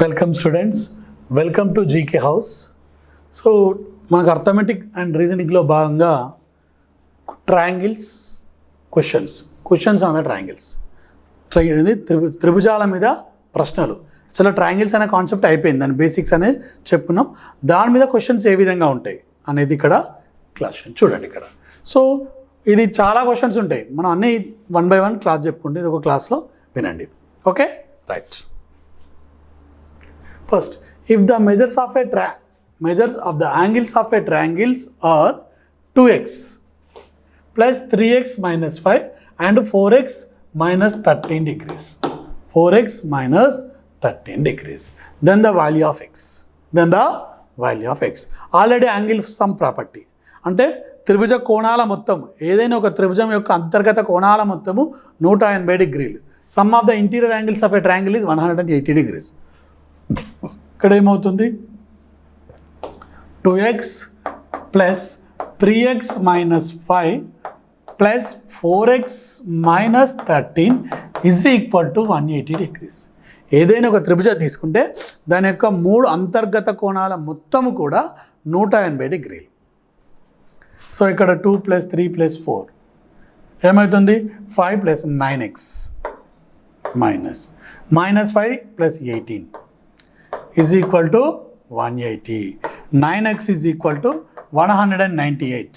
Welcome students, welcome to GK house. So మనకు arithmetic and రీజనింగ్లో భాగంగా triangles questions on the triangles, త్రిభుజాల మీద ప్రశ్నలు. చాలా ట్రయాంగిల్స్ అనే కాన్సెప్ట్ అయిపోయింది, దాని బేసిక్స్ అనేది చెప్పుకున్నాం. దాని మీద క్వశ్చన్స్ ఏ విధంగా ఉంటాయి అనేది ఇక్కడ క్లాస్ చూడండి. ఇక్కడ సో ఇది చాలా క్వశ్చన్స్ ఉంటాయి, మనం అన్నీ 1 by 1 క్లాస్ చెప్పుకుంటే ఇది ఒక క్లాస్లో వినండి. Okay, right. First, if the measures of the angles of a triangles are 2x plus 3x minus 5 and 4x minus 13 degrees. 4x minus 13 degrees. Then the value of x. Already angle sum property. అంటే త్రిభుజ కోణాల మొత్తం, ఏదైనా ఒక త్రిభుజం యొక్క అంతర్గత కోణాల మొత్తము 180 డిగ్రీలు. Some of the interior angles of a triangle is 180 degrees. ఇక్కడ ఏమవుతుంది? 2x plus 3x minus 5 plus 4x minus 13 is equal to 180 degrees. ఏదైనా ఒక త్రిభుజం తీసుకుంటే దాని యొక్క 3 అంతర్గత కోణాల మొత్తము కూడా 180 డిగ్రీలు. సో ఇక్కడ 2 ప్లస్ 3 ప్లస్ 4 ఏమవుతుంది? 5 plus 9x minus 5 plus 18 is equal to 180. 9x is equal to 198.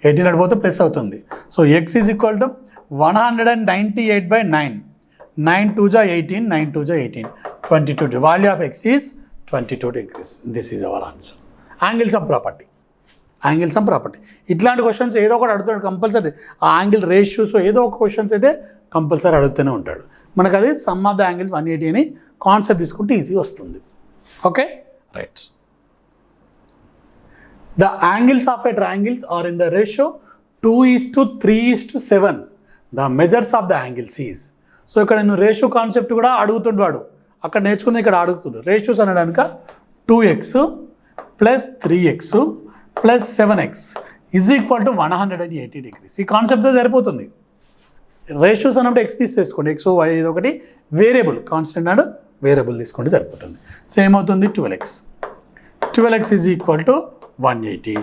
18 అడిపోతే plus అవుతుంది. So x is equal to 198 by 9. 9 2 ja 18, 9 2 ja 18. 22. Value of x is 22 degrees. This is our answer. Angle sum property. ఇట్లాంటి questions ఏదో ఒకటి అడుగుతాడు compulsory. ఆ angle ratios ఏదో ఒక questions అయితే compulsory అడుగుతూనే ఉంటాడు. మనకు అది సమ్ ఆఫ్ ద యాంగిల్స్ 180 అని కాన్సెప్ట్ తీసుకుంటే ఈజీ వస్తుంది. Okay, right. The angles of a triangles are in the ratio 2:3:7. The measures of the angles is. So ఇక్కడ నేను రేషియో కాన్సెప్ట్ కూడా అడుగుతుంటాడు, అక్కడ నేర్చుకుంది ఇక్కడ అడుగుతుండ్రు. రేషియోస్ అనడానిక 2x plus 3x plus 7x is equal to 180 degrees. ఈ కాన్సెప్ట్తో సరిపోతుంది. రేషియోస్ అన్నప్పుడు x తీసుకోండి, x y ఇది ఒకటి వేరియబుల్, కాన్స్టెంట్ అండ్ వేరియబుల్ తీసుకుంటే సరిపోతుంది. సో ఏమవుతుంది? 12x is equal to 180.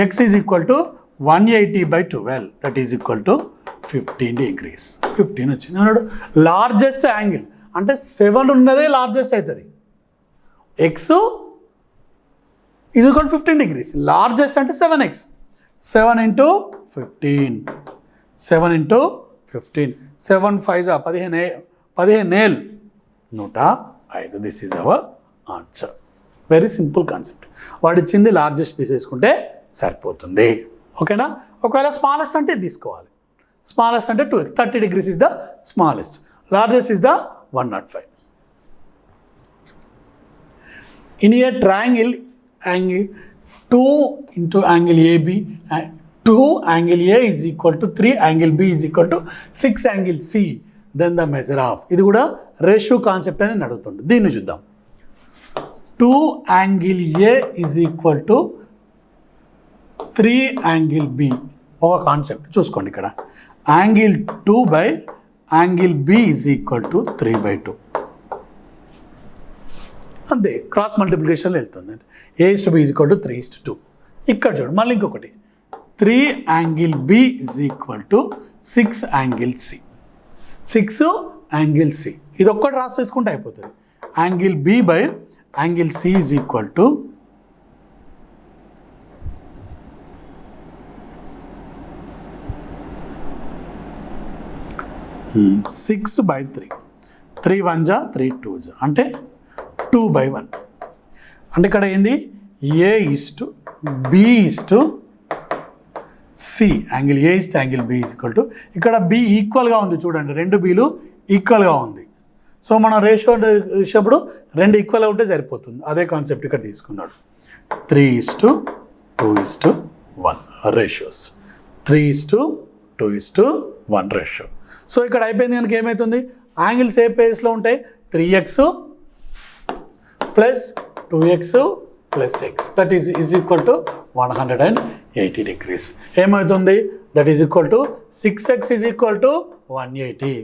x is equal to 180 by 12, that is equal to 15 degrees. 15 వచ్చింది అన్నాడు. లార్జెస్ట్ యాంగిల్ అంటే 7 ఉన్నదే లార్జెస్ట్ అవుతుంది. x is equal 15 degrees. Largest అంటే 7x. 7 into 15. 7 into 15. 7 5 15 105. This is our answer. Very simple concept. వాడు ఇచ్చింది largest తీసేసుకుంటే సరిపోతుంది. ఓకేనా? ఒకవేళ స్మాలెస్ట్ అంటే తీసుకోవాలి. స్మాలెస్ట్ అంటే 2x. 30 degrees is the smallest. Largest is the 105. In a triangle angle 2 into angle AB, 2 angle A is equal to 3 angle B is equal to 6 angle C, then the measure of. ఇది కూడా ratio concept అని అడుగుతుంది. దీన్ని చూద్దాం. 2 angle A is equal to 3 angle B. ఒక concept చూసుకోండి. ఇక్కడ angle 2 by angle B is equal to 3/2. అంతే, క్రాస్ మల్టిప్లికేషన్లో వెళ్తుంది. A/B is equal to 3:2. ఇక్కడ చూడు మళ్ళీ ఇంకొకటి 3 angle B is equal to 6 angle C. 6 angle C ఇది ఒక్కటి రాసి వేసుకుంటే అయిపోతుంది. Angle B by angle C is equal to 6/3. 3 1 ja 3 2 ja అంటే 2/1. అంటే ఇక్కడ ఏంది? A is to B is to C. Angle A is to angle B is equal to, ఇక్కడ B ఈక్వల్గా ఉంది చూడండి, 2 Bలు ఈక్వల్గా ఉంది. సో మనం రేషియో వేసేప్పుడు 2 ఈక్వల్గా ఉంటే సరిపోతుంది. అదే కాన్సెప్ట్ ఇక్కడ తీసుకున్నాడు. 3:2:1 రేషియోస్. 3:2:1 రేషియో. సో ఇక్కడ అయిపోయింది కనుక ఏమవుతుంది? యాంగిల్స్ ఏ ప్లేస్లో ఉంటాయి? 3x plus 2x plus x, that is equal to 180 degrees. ఏమవుతుంది? That is equal to 6x is equal to 180,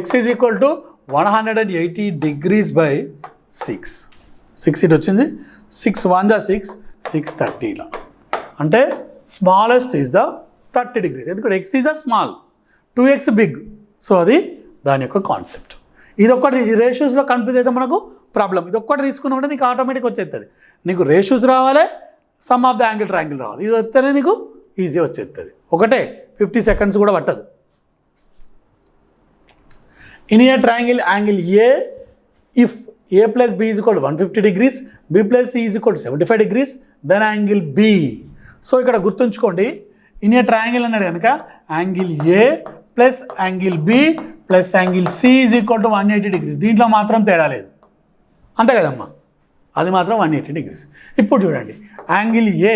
x is equal to 180 degrees by 6. 6 ఇటు వచ్చింది, 6 1 జా 6, 630 ఇలా. అంటే స్మాలెస్ట్ ఈజ్ ద 30 degrees. ఎందుకంటే x is the small, 2x big. So అది దాని యొక్క కాన్సెప్ట్. ఇది ఒక్కటి రేషియోస్లో కన్ఫ్యూజ్ అయితే మనకు ప్రాబ్లం. ఇది ఒక్కటి తీసుకున్నామంటే నీకు ఆటోమేటిక్ వచ్చేస్తుంది. నీకు రేషియోస్ రావాలి, some of the angle triangle రావాలి. ఇది వస్తేనే నీకు ఈజీ వచ్చేస్తుంది. ఒకటే 50 seconds కూడా పట్టదు. In a triangle angle A, if a plus b is equal to 150 degrees, b plus c is equal to 75 degrees, then angle b. So ఇక్కడ గుర్తుంచుకోండి, ఇన్ ఏ ట్రయాంగిల్ అన్నాడు కనుక angle A plus angle B plus angle C is equal to 180 degrees. దీంట్లో మాత్రం తేడా లేదు, అంతే కదమ్మా, అది మాత్రం 180 degrees. ఇప్పుడు చూడండి, angle A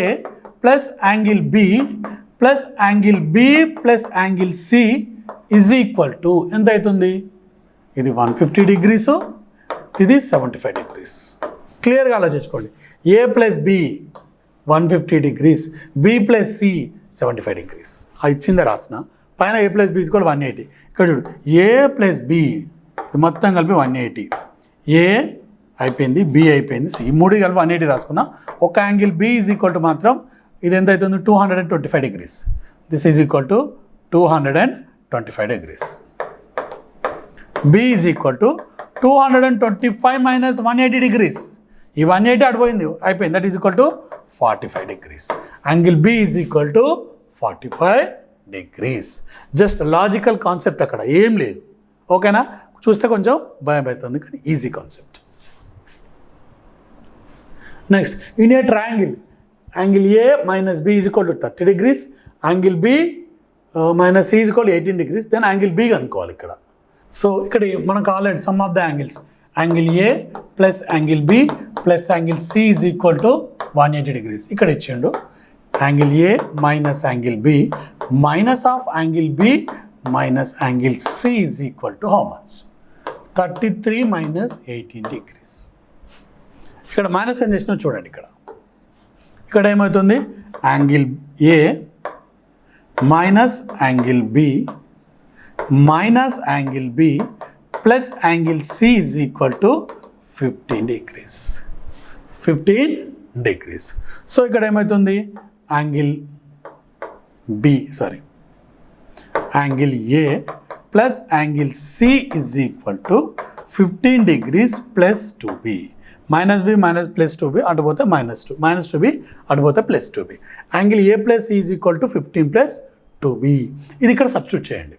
plus angle B plus angle B plus angle C is equal to ఎంత అవుతుంది? ఇది 150 degrees, ఇది 75 degrees. క్లియర్గా ఆలోచించుకోండి. A plus B 150 degrees, B plus C 75 degrees. అది ఇచ్చిందే రాసిన పైన. ఏ ప్లస్ బి కూడా 180. ఇక్కడ చూడు, ఏ ప్లస్ బి ఇది మొత్తం కలిపి 180. ఏ అయిపోయింది, బి అయిపోయింది, సి, ఈ మూడు కలిపి 180 రాసుకున్నా. ఒక angle B is equal to మాత్రం ఇది ఎంత అవుతుంది? 225 degrees. This is equal to 225 degrees. B is equal to 225 minus 180 degrees. ఈ 180 అడిపోయింది, అయిపోయింది. That is equal to 45 degrees. Angle B is equal to 45 degrees. Just logical concept, అక్కడ ఏం లేదు. ఓకేనా? చూస్తే కొంచెం భయం అవుతుంది, కానీ easy concept. Next, in a triangle angle A minus B is equal to 30 degrees, angle B minus C is equal 18 degrees. Then angle B కనుక్కోవాలి ఇక్కడ. సో ఇక్కడ మనకు కావాలండి sum of the angles. Angle A plus angle B plus angle C is equal to 180 degrees. ఇక్కడ ఇచ్చిండు angle A minus angle B minus of angle B minus angle C is equal to how much? 33 minus 18 degrees. ఇక్కడ minus ఏం చేసినా చూడండి, ఇక్కడ ఏమవుతుంది? Angle A minus angle B minus angle B plus angle C is equal to 15 degrees. 15 degrees. So ఇక్కడ ఏమవుతుంది? Angle B angle A plus angle C is equal to 15 degrees plus 2b. Minus B minus plus 2b అటుపోతే -2, -2b అటుపోతే +2b. Angle A plus C is equal to 15 plus 2b. ఇది ఇక్కడ substitute చేయండి.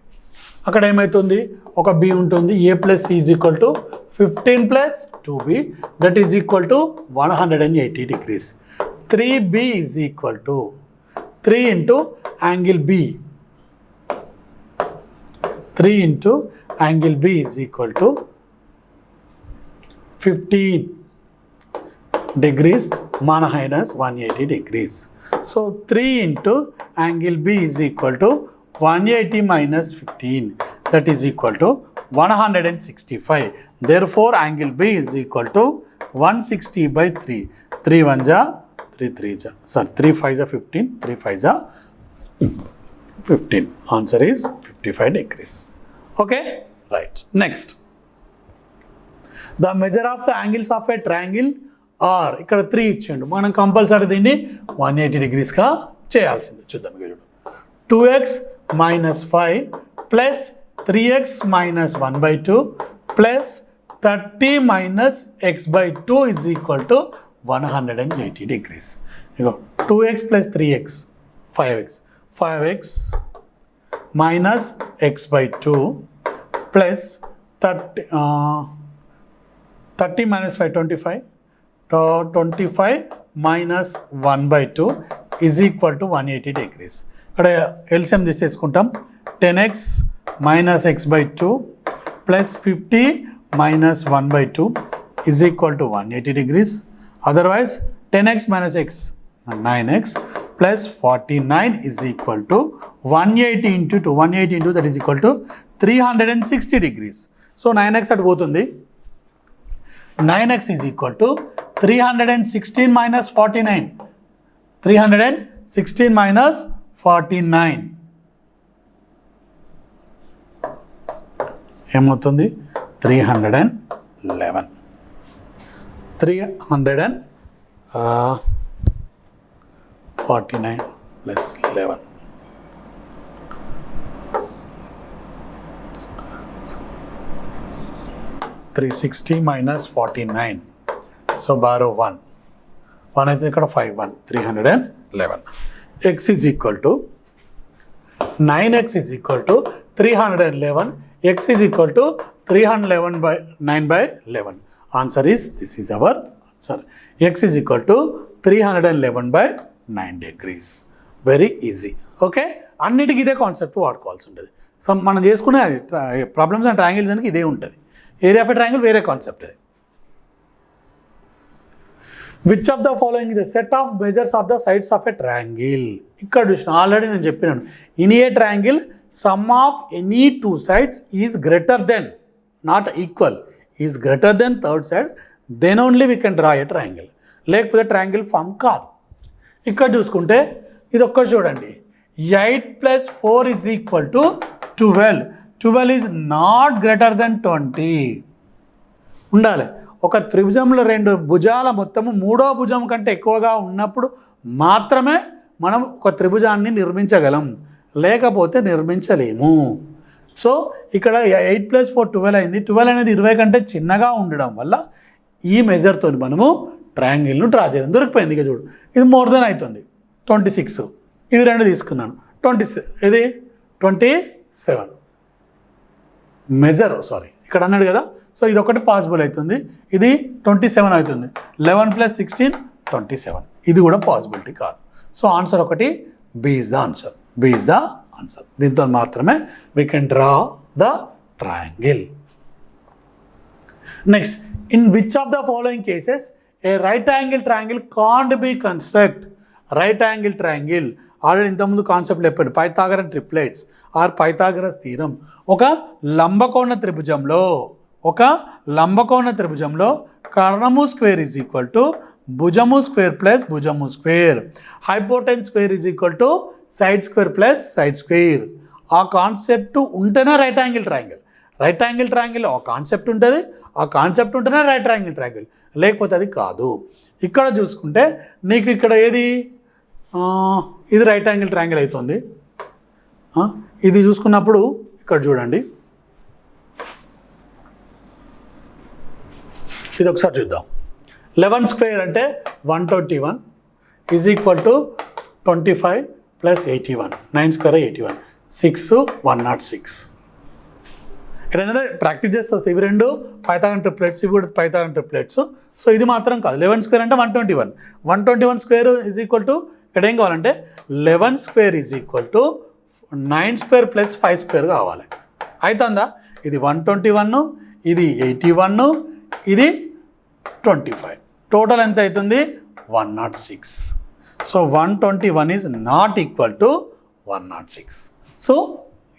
అక్కడ ఏమవుతుంది? ఒక బి ఉంటుంది. A plus C is equal to 15 plus 2b, that is equal to 180 degrees. 3b is equal to 3 into angle B, 3 into angle B is equal to 15 degrees minus 180 degrees. So 3 into angle B is equal to 180 minus 15, that is equal to 165. Therefore angle B is equal to 160 by 3. 3 1 ja 3 3 ja, sorry 3 5 ja 15, 3 5 ja 15. Answer is 55 degrees. Okay, right. Next, the measure of the angles of a triangle are ఇక్కడ 3 ఇచ్చిండు. మనం compulsory దీన్ని 180 degreesగా చేయాల్సింది. చూద్దాం. 2x minus 5 plus 3x minus 1/2 plus 30 minus x/2 is equal to 180 degrees. ఇగో 2x plus 3x 5x minus x/2 plus 30 minus 5 25 minus 1/2 is equal to 180 degrees. ఇక్కడ LCM తీసేసుకుంటాం. 10x minus x/2 plus 50 minus 1/2 is equal to 180 degrees. Otherwise 10x minus x 9x plus 49 is equal to 180 into 2, 180 into that is equal to 360 degrees. So 9x అటు పోతుంది. 9x is equal to 316 minus 49. 316 minus 49 ఏమవుతుంది? 311. 349 plus 11. 360 minus 49. So borrow 1. 1 అయితే ఇక్కడ 5 1 311. X is equal to 9x is equal to 311. X is equal to 311 by 9 by 11. Answer is, this is our answer. X is equal to 311 by 9 degrees. Very easy. Okay, అన్నిటికీ ఇదే concept వాడుకోవాల్సి ఉంటుంది. So మనం చేసుకునే problems and triangles అని ఇదే ఉంటుంది. Area of a triangle వేరే concept అది. Which of the following is the set of measures of the sides of a triangle. ఇక్కడ చూసిన ఆల్రెడీ నేను చెప్పినాను, in a triangle sum of any two sides is greater than, not equal, is greater than third side, then only we can draw a triangle. లేకపోతే triangle form కాదు. ఇక్కడ చూసుకుంటే ఇది ఒక్కటి చూడండి, 8 + 4 is equal to 12. 12 is not greater than 20 ఉండాలి. ఒక త్రిభుజంలో రెండు భుజాల మొత్తము మూడో భుజం కంటే ఎక్కువగా ఉన్నప్పుడు మాత్రమే మనం ఒక త్రిభుజాన్ని నిర్మించగలం, లేకపోతే నిర్మించలేము. సో ఇక్కడ 8 + 4 12 అయింది. 12 అనేది 20 కంటే చిన్నగా ఉండడం వల్ల ఈ మెజర్తో మనము ట్రయాంగిల్ను డ్రా చేయడం దొరికిపోయింది. ఇక చూడు, ఇది మోర్ దెన్ అవుతుంది 26. ఇవి రెండు తీసుకున్నాను, 27 మెజర్, సారీ ఇక్కడ అన్నాడు కదా. సో ఇది ఒకటి పాసిబుల్ అవుతుంది, ఇది 27 అవుతుంది. 11 + 16 27, ఇది కూడా పాసిబిలిటీ కాదు. సో ఆన్సర్ ఒకటి, B is the answer. B is the answer. దీంతో మాత్రమే we can draw the triangle. Next, in which of the following cases a right angle triangle can't be construct. Right angle triangle already ఇంతకుముందు concept చెప్పాడు, Pythagoras triplets or Pythagoras theorem. ఒక లంబకోణ త్రిభుజంలో కర్ణము square is equal to భుజము square plus భుజము square, hypotenuse square is equal to side square plus side square. ఆ concept ఉంటేనే right angle triangle. Right angle triangle ఆ కాన్సెప్ట్ ఉంటుంది, ఆ కాన్సెప్ట్ ఉంటేనే రైట్ యాంగిల్ ట్రయాంగిల్, లేకపోతే అది కాదు. ఇక్కడ చూసుకుంటే నీకు ఇక్కడ ఏది, ఇది రైట్ యాంగిల్ ట్రయాంగిల్ అవుతుంది. ఇది చూసుకున్నప్పుడు ఇక్కడ చూడండి, ఇది ఒకసారి చూద్దాం. 11 స్క్వేర్ అంటే 121 ఈజ్ ఈక్వల్ టు 25 + 81. 9 స్క్వేర్ 81, 6 106. ఇక్కడ ఏంటంటే ప్రాక్టీస్ చేస్తే వస్తాయి. ఇవి రెండు పైథాగరస్ ట్రిప్లెట్స్, ఇవి కూడా పైథాగరస్ ట్రిప్లెట్స్. సో ఇది మాత్రం కాదు. 11 స్క్వేర్ అంటే 121. 121 స్క్వేర్ ఈజ్ ఈక్వల్ టు, ఇక్కడ ఏం కావాలంటే 11 square is equal to 9 square + 5 square కావాలి. అవుతుందా? ఇది 121, ఇది 81, ఇది 25. టోటల్ ఎంత అవుతుంది? 106. So 121 is not equal to 106. So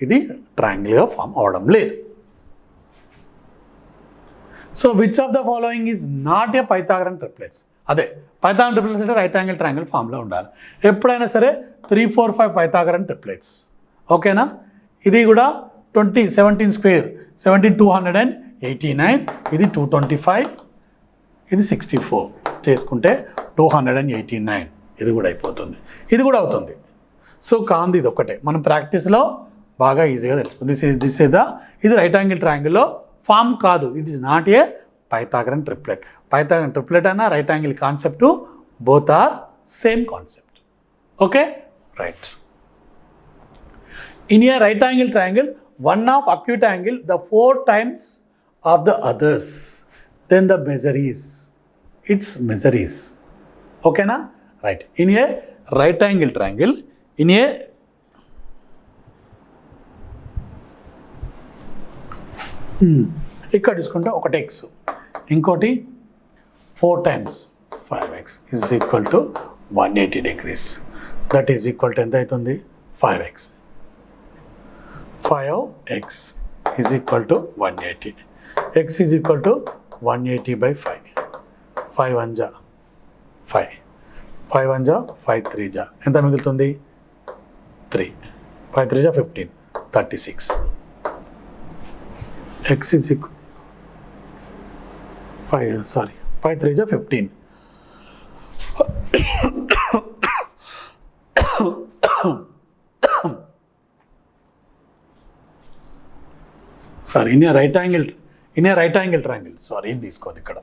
ఇది ట్రయాంగిల్గా ఫామ్ అవడం లేదు. So which of the following is not a Pythagoras triplets. అదే పైథాగరస్ ట్రిప్లెట్స్ అంటే రైట్ యాంగిల్ ట్రయాంగిల్ ఫామ్లో ఉండాలి ఎప్పుడైనా సరే. 3 4 5 పైథాగరస్ ట్రిప్లెట్స్. ఓకేనా? ఇది కూడా 17 స్క్వేర్ 17 289, ఇది 225, ఇది 64 చేసుకుంటే 289, ఇది కూడా అయిపోతుంది, ఇది కూడా అవుతుంది. సో కాంది ఇది ఒకటే, మనం ప్రాక్టీస్లో బాగా ఈజీగా తెలుసుకుంది. ఇది రైట్ యాంగిల్ ట్రయాంగిల్లో ఫామ్ కాదు. It is not a Pythagoras triplet. Pythagoras triplet అన్న right angle concept both are same concept. Okay, right. In a right angle triangle one of acute angle the 4 times of the others, then the measure is, its measure is. Okay na? Right. In a right angle triangle, in a ఇక్కడ చూసుకుంటే ఒకటి x, ఇంకోటి 4 times 5x is equal to 180 degrees. That is equal to ఎంత అవుతుంది? 5x. 5x is equal to 180. X is equal to 180 by 5. 5 1 ja 5. 5 1 ja 5 3 ja. ఎంత మిగులుతుంది? 3. 5 3 ja 15. 36. X is equal 5 3 15. Sorry, in a right angle triangle. Sorry, ఇది తీసుకోండి ఇక్కడ.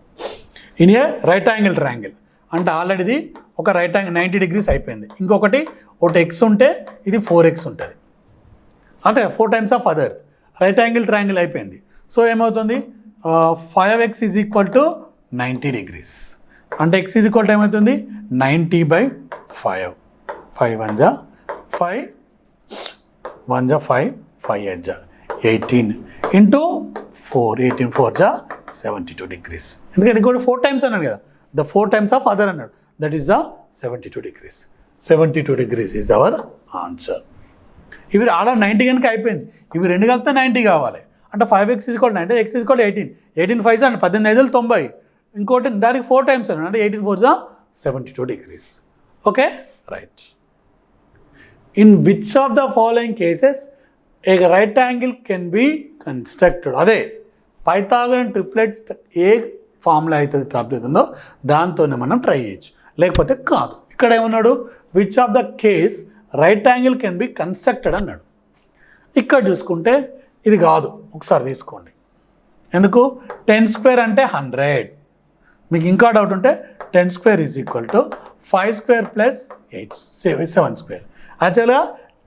In a right angle triangle అంటే ఆల్రెడీది ఒక right angle 90 degrees అయిపోయింది. ఇంకొకటి ఒకటి ఎక్స్ ఉంటే ఇది 4x ఉంటుంది. అంటే 4 times of other right angle triangle అయిపోయింది. సో ఏమవుతుంది 5x is equal to 90 degrees. అంటే x ఈజ్ ఈక్వల్ టు ఏమవుతుంది 90/5. 5 1 జా 5 1 జా 5 5 8 జా 18 ఇంటూ 4 18 4 జా 72 degrees. ఎందుకంటే ఇంకోటి 4 times అన్నాడు కదా, ద 4 times of other అన్నాడు, that is the 72 degrees. 72 degrees is our answer. ఇవి అలా 90 కనుక అయిపోయింది, ఇవి రెండు కలిపితే 90 కావాలి. అంటే 5x is equal 90, x is equal 18. 18 5 అంటే 18 5 90. ఇంకోటి దానికి 4 times అన్నాడు, అంటే 18 4 జా 72 degrees. Okay right. In which of the following cases a right angle can be constructed? అదే పైథాగరన్ ట్రిప్లెట్స్ ఏ ఫార్ములా అయితే ట్రాప్ అవుతుందో దాంతోనే మనం ట్రై చేయొచ్చు, లేకపోతే కాదు. ఇక్కడ ఏమన్నాడు which of the case right angle can be constructed అన్నాడు. ఇక్కడ చూసుకుంటే ఇది కాదు, ఒకసారి తీసుకోండి. ఎందుకు 10² అంటే 100. మీకు ఇంకా డౌట్ ఉంటే 10² ఈజ్ ఈక్వల్ టు 5² ప్లస్ 8 7². యాక్చువల్గా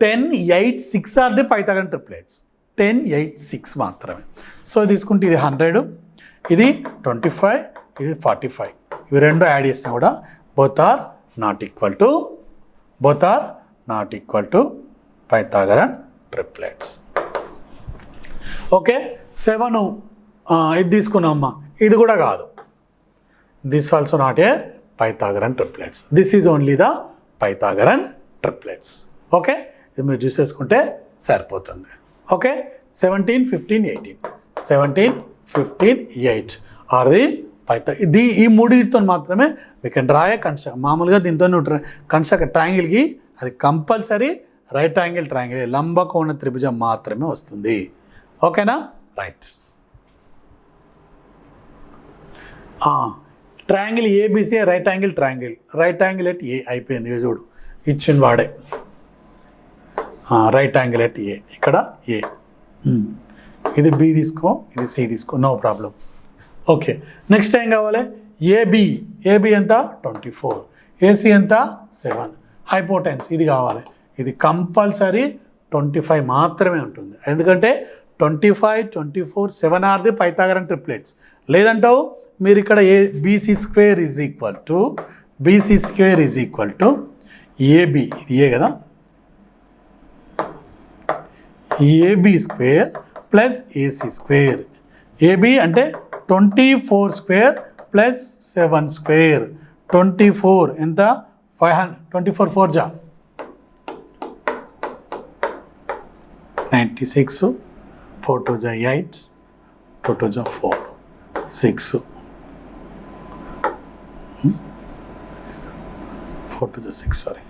10 8 6 ఆర్ ది పైథాగరన్ ట్రిప్లెట్స్. 10 8 6 మాత్రమే. సో తీసుకుంటే ఇది 100, ఇది 25, ఇది 45. ఇవి రెండు యాడ్ చేసినా కూడా both are not equal to Pythagorean triplets. Okay 7 ఇది తీసుకున్నామ్మా, ఇది కూడా కాదు. This also not a Pythagorean triplets. This is only the Pythagorean triplets. Okay ఇది మీరు చూసేసుకుంటే సరిపోతుంది. ఓకే 17 15 18 17 15 8 ఆర్ ది ఇది ఈ మూడింటితో మాత్రమే we can draw a construct. మామూలుగా దీంతో కన్స్ట్రక్ట్ ట్రయాంగిల్కి అది కంపల్సరీ రైట్ యాంగిల్ ట్రయాంగిల్ లంబకోణ త్రిభుజం మాత్రమే వస్తుంది. ఓకేనా right. Triangle ABC right angle at A అయిపోయింది. చూడు ఇచ్చిన వాడే రైట్ యాంగిల్ ఎట్ ఏ. ఇక్కడ ఏ, ఇది బి తీసుకో, ఇది సి తీసుకో, నో ప్రాబ్లం. ఓకే నెక్స్ట్ ఏం కావాలి ఏబి ఎంత 24, ఏసీ ఎంత 7. హైపోటెన్స్ ఇది కావాలి, ఇది కంపల్సరీ 25 మాత్రమే ఉంటుంది. ఎందుకంటే 25 24 7 ఆర్ ది పైథాగరన్ ట్రిప్లెట్స్. లేదంటావు మీరు ఇక్కడ BC² is equal to AB, ఇది ఏ కదా, AB² ప్లస్ AC². ఏబి అంటే 24² ప్లస్ 7². 24 ఎంత 500, 24 4 జా 96, 4 2 జా 8, 2 2 జా 4 6, 4 2 జా 6 సారీ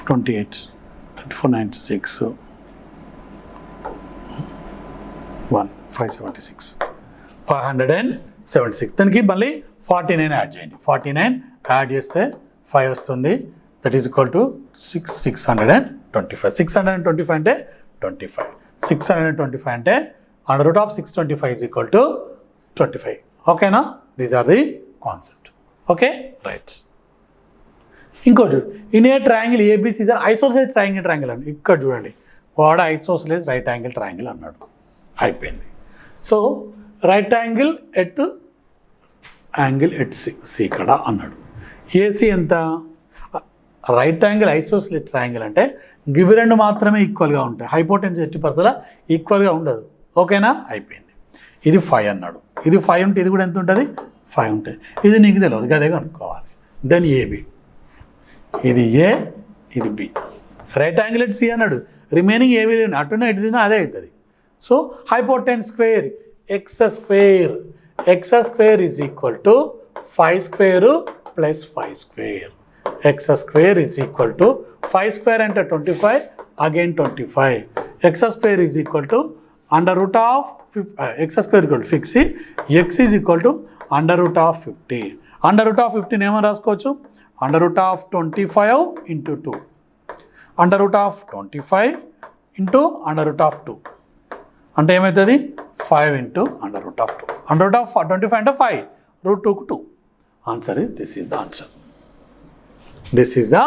28 24 96 1 576 576. దానికి మళ్ళీ 49 యాడ్ చేయండి. 49 యాడ్ చేస్తే 5 వస్తుంది. That is equal to 625. 625 అంటే 25. 625 అంటే √625 ఈజ్ ఈక్వల్ టు 25. ఓకేనా, these are the concept. Okay right. ఇంకోటి in a triangle A B C is isosceles triangle అని ఇక్కడ చూడండి, వాడు ఐసోసెలస్ రైట్ యాంగిల్ ట్రయాంగిల్ అన్నాడు, అయిపోయింది. So right angle at C ఇక్కడ అన్నాడు. ఏసీ ఎంత, రైట్ యాంగిల్ ఐసోసెలస్ ట్రయాంగిల్ అంటే గివి రెండు మాత్రమే ఈక్వల్గా ఉంటాయి, హైపోటెన్స్ ఎట్టి పరిస్థితుల్లో ఈక్వల్గా ఉండదు. ఓకేనా అయిపోయింది. ఇది 5 అన్నాడు, ఇది 5 ఉంటే ఇది కూడా ఎంత ఉంటుంది 5 ఉంటుంది. ఇది నీకు తెలియదు, అదే కనుక్కోవాలి. దెన్ ఏబి, ఇది ఏ ఇది B. Right angle at C అన్నాడు, రిమైనింగ్ ఏవి లేని అటున ఎటు తిన్నా అదే అవుతుంది. So hypotenuse square x² is equal to 5² plus 5². x² is equal to 5² అంటే 25 again 25. x² is equal to under root of x square equal ఫిక్స్ x is equal to under root of 50. Under root of 15 ఏమని రాసుకోవచ్చు, under root of 25 into 2, under root of 25 into under root of 2 అంటే ఏమవుతుంది 5 into under root of 2. Under root of 25 అంటే 5, root 2కు 2. Answer this is the answer. This is the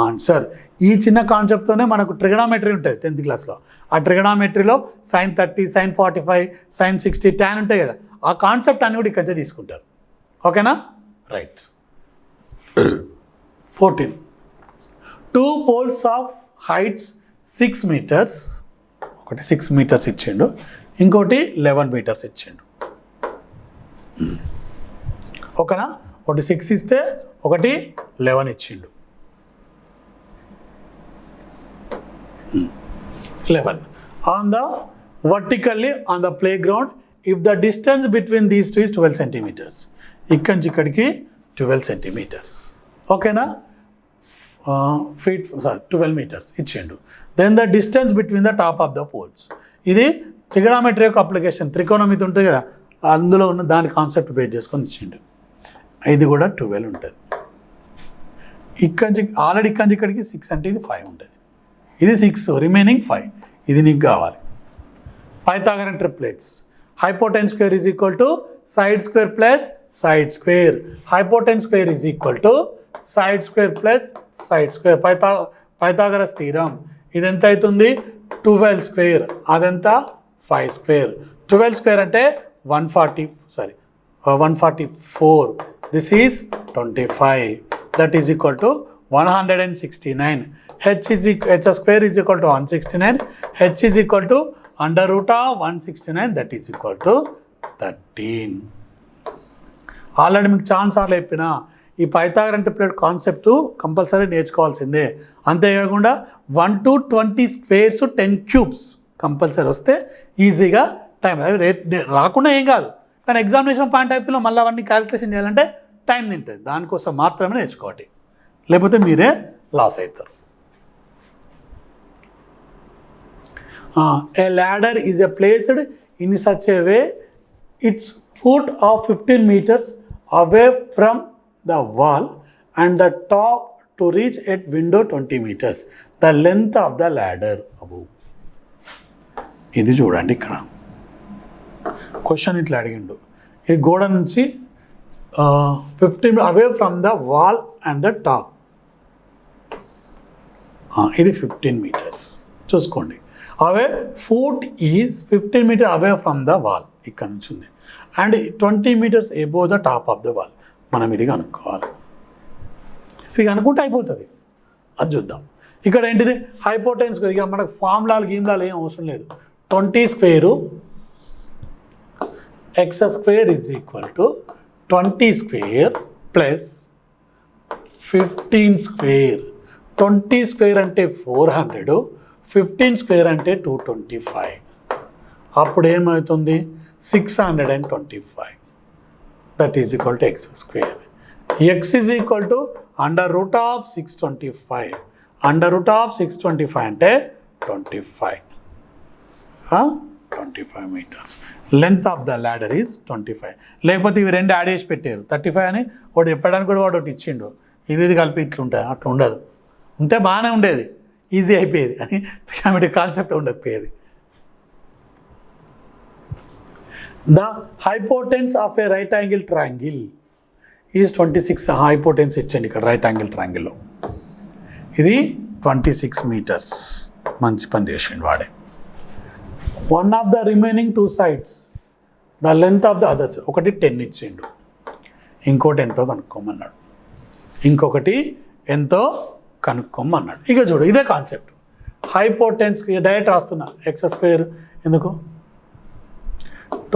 answer. ఈ చిన్న కాన్సెప్ట్తోనే మనకు trigonometry ఉంటుంది 10th క్లాస్లో. ఆ ట్రిగనామెట్రీలో sin 30, sin 45, sin 60, tan ఉంటాయి కదా, ఆ కాన్సెప్ట్ అన్ని కూడా ఇక్కడే తీసుకుంటారు. ఓకేనా, right. 14. 2 poles of heights 6 meters, ఒకటి 6 meters ఇచ్చిండు, ఇంకోటి 11 meters ఇచ్చిండు. ఓకేనా, ఒకటి 6 ఇస్తే ఒకటి 11 ఇచ్చిండు. 11 on the vertically on the playground if the distance between these two is 12 centimeters. ఇక్కడి నుంచి ఇక్కడికి 12 centimeters. ఓకేనా, ఫీట్ 12 meters ఇచ్చిండు. Then the distance between the top of the poles. ఇది ట్రిగనామెట్రీ యొక్క అప్లికేషన్, త్రికోణమితి ఉంటుంది కదా, అందులో ఉన్న దాని కాన్సెప్ట్ బేస్ చేసుకొని ఇచ్చిండు. ఇది కూడా 12 ఉంటుంది. ఇక్కడి నుంచి ఆల్రెడీ ఇక్కడి నుంచి ఇక్కడికి 6 అంటే ఇది 5 ఉంటుంది. ఇది 6, రిమైనింగ్ 5. ఇది నీకు కావాలి. Pythagorean triplets. Hypotenuse square is equal to side square plus side square. Hypotenuse square is equal to side square plus side square. Pythagoras theorem. ఇది ఎంత అవుతుంది 12 స్క్వేర్, అదంతా 5 స్క్వేర్. 12 స్క్వేర్ అంటే 144. This is 25. That is equal to 169. h square is equal to 169. h is equal to under root of 169, that is equal to 13. Already మీకు chance ఆర్లు చెప్పిన ఈ Pythagorean triplet concept compulsory నేర్చుకోవాల్సిందే. అంతేకాకుండా 1 to 20 squares 10 cubes compulsory వస్తే ఈజీగా time rate రాకుండా ఏం కాదు, కానీ ఎగ్జామినేషన్ పాయింట్ ఆఫ్ వ్యూలో మళ్ళీ అవన్నీ క్యాలిక్యులేషన్ చేయాలంటే టైం తింటుంది. దానికోసం మాత్రమే నేర్చుకోవాలి, లేకపోతే మీరే లాస్ అవుతారు. A ladder is placed in such a way its foot of 15 meters away from the wall and the top to reach at window 20 meters. The length of the ladder above. ఇది చూడండి, ఇక్కడ question ఇట్లా అడిగిండు. ఈ గోడ నుంచి 15 away from the wall and the top. ఇది 15 meters చూసుకోండి. Away foot is 15 meters away from the wall, ఇక్కడ నుంచి ఉంది, and 20 meters above the top of the wall. మనం ఇది కనుక్కోవాలి. ఇది కనుక్కుంటే అయిపోతుంది. అది చూద్దాం. ఇక్కడ ఏంటిది హైపోటెన్స్ స్క్వేర్. ఇక మనకు ఫార్ములాలు గీమ్లాలు ఏం అవసరం లేదు. 20 square X square is equal to 20 square plus 15 square. 20 square అంటే 400, 15 స్క్వేర్ అంటే 225. అప్పుడు ఏమవుతుంది 625. That is equal to X square. X is equal to under root of 625. Under root of 625 అంటే 25. 25 meters. Length of the ladder is 25. లేకపోతే ఇవి రెండు add చేసి పెట్టారు 35 అని. వాడు చెప్పడానికి కూడా వాడు ఒకటి ఇచ్చిండు, ఇది కలిపి ఇట్లుంటుంది. అట్లా ఉండదు. ఉంటే బాగానే ఉండేది, ఈజీ అయిపోయేది, అని ట్రిగనామెట్రీ కాన్సెప్ట్ ఉండకపోయేది. The hypotenuse of a right angle triangle is 26. Hypotenuse ఇచ్చండి ఇక్కడ రైట్ యాంగిల్ ట్రయాంగిల్లో. ఇది 26 meters. మంచి పని చేసిండు వాడే. One of the remaining 2 sides the length of the others. ఒకటి 10 ఇచ్చిండు, ఇంకోటి ఎంతో కనుక్కోమన్నాడు, ఇంకొకటి ఎంతో కనుక్కోమన్నాడు. ఇక చూడు, ఇదే కాన్సెప్ట్. హైపోటెన్స్ డైరెక్ట్ రాస్తున్నా. ఎక్స్ స్క్వేర్ ఎందుకు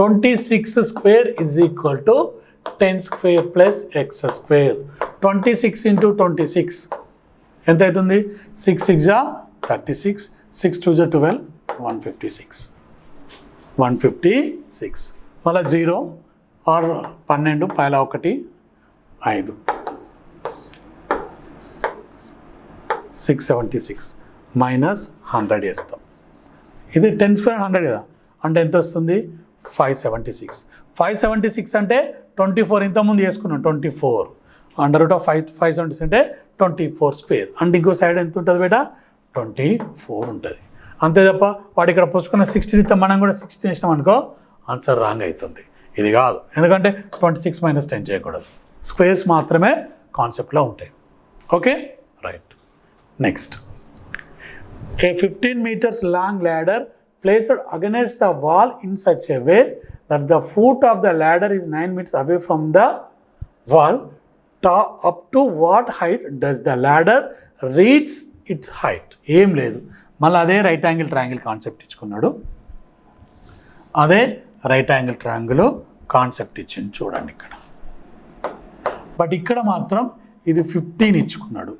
26 square is equal to 10 square plus X square. 26 into 26 ఎంత అవుతుంది? 6 6 36, 6 2 12, 156. 156 మళ్ళీ 0 ఆర్ 12 పైల 1 5, 676 మైనస్ 100 చేస్తాం. ఇది 10 స్క్వేర్ 100 కదా, అంటే ఎంత వస్తుంది 576. 576 అంటే 24 ఇంతకుముందు చేసుకున్నాం 24 అండర్ రూట్ ఆఫ్ 576 అంటే 24 స్క్వేర్. అంటే ఇంకో సైడ్ ఎంత ఉంటుంది బేటా 24 ఉంటుంది. అంతే తప్ప వాడు ఇక్కడ పుచ్చుకున్న 16 ఇస్తే మనం కూడా 16 వేసినాం అనుకో ఆన్సర్ రాంగ్ అవుతుంది. ఇది కాదు, ఎందుకంటే 26 - 10 చేయకూడదు. స్క్వేర్స్ మాత్రమే కాన్సెప్ట్లో ఉంటాయి. Okay right. Next, a 15 meters long ladder placed against the wall in such a way that the foot of the ladder is 9 meters away from the wall. Up to what height does the ladder reach its height? ఏం లేదు, మళ్ళీ అదే right angle triangle concept ఇచ్చుకున్నాడు. అదే right angle triangle concept ఇచ్చింది చూడండి ఇక్కడ. But ఇక్కడ మాత్రం ఇది 15 ఇచ్చుకున్నాడు.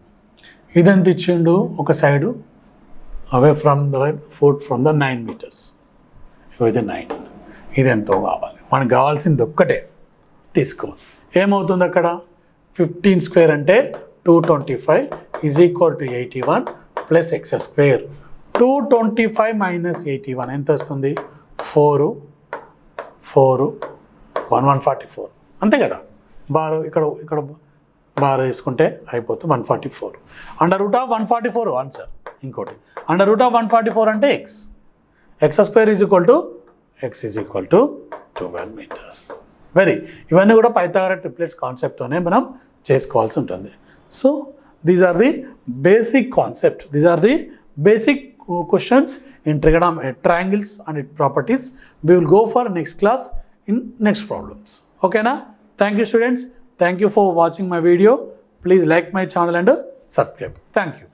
ఇదెంత ఇచ్చిండు, ఒక side away from the right foot from the 9 meters. ఇది 9, ఇది ఎంతో కావాలి. మనకు కావాల్సింది ఒక్కటే తీసుకో. ఏమవుతుంది అక్కడ 15 స్క్వేర్ అంటే 225 is equal to 81 plus X square. 225 - 81 ఎంత వస్తుంది 4 144 అంతే కదా. బార్ ఇక్కడ బార్ వేసుకుంటే అయిపోతుంది 144. Under root of 144 answer. ఇంకోటి అండర్ రూట్ ఆఫ్ 144 అంటే X square is equal to X is equal to 12 meters. ఇవన్నీ కూడా పైథాగరస్ ట్రిప్లెట్స్ కాన్సెప్ట్తోనే మనం చేసుకోవాల్సి ఉంటుంది. So these are the basic concept, these are the basic questions in triangles and its properties. We will go for next class in next problems. Okay na? Thank you students. Thank you for watching my video. Please like my channel and subscribe. Thank you.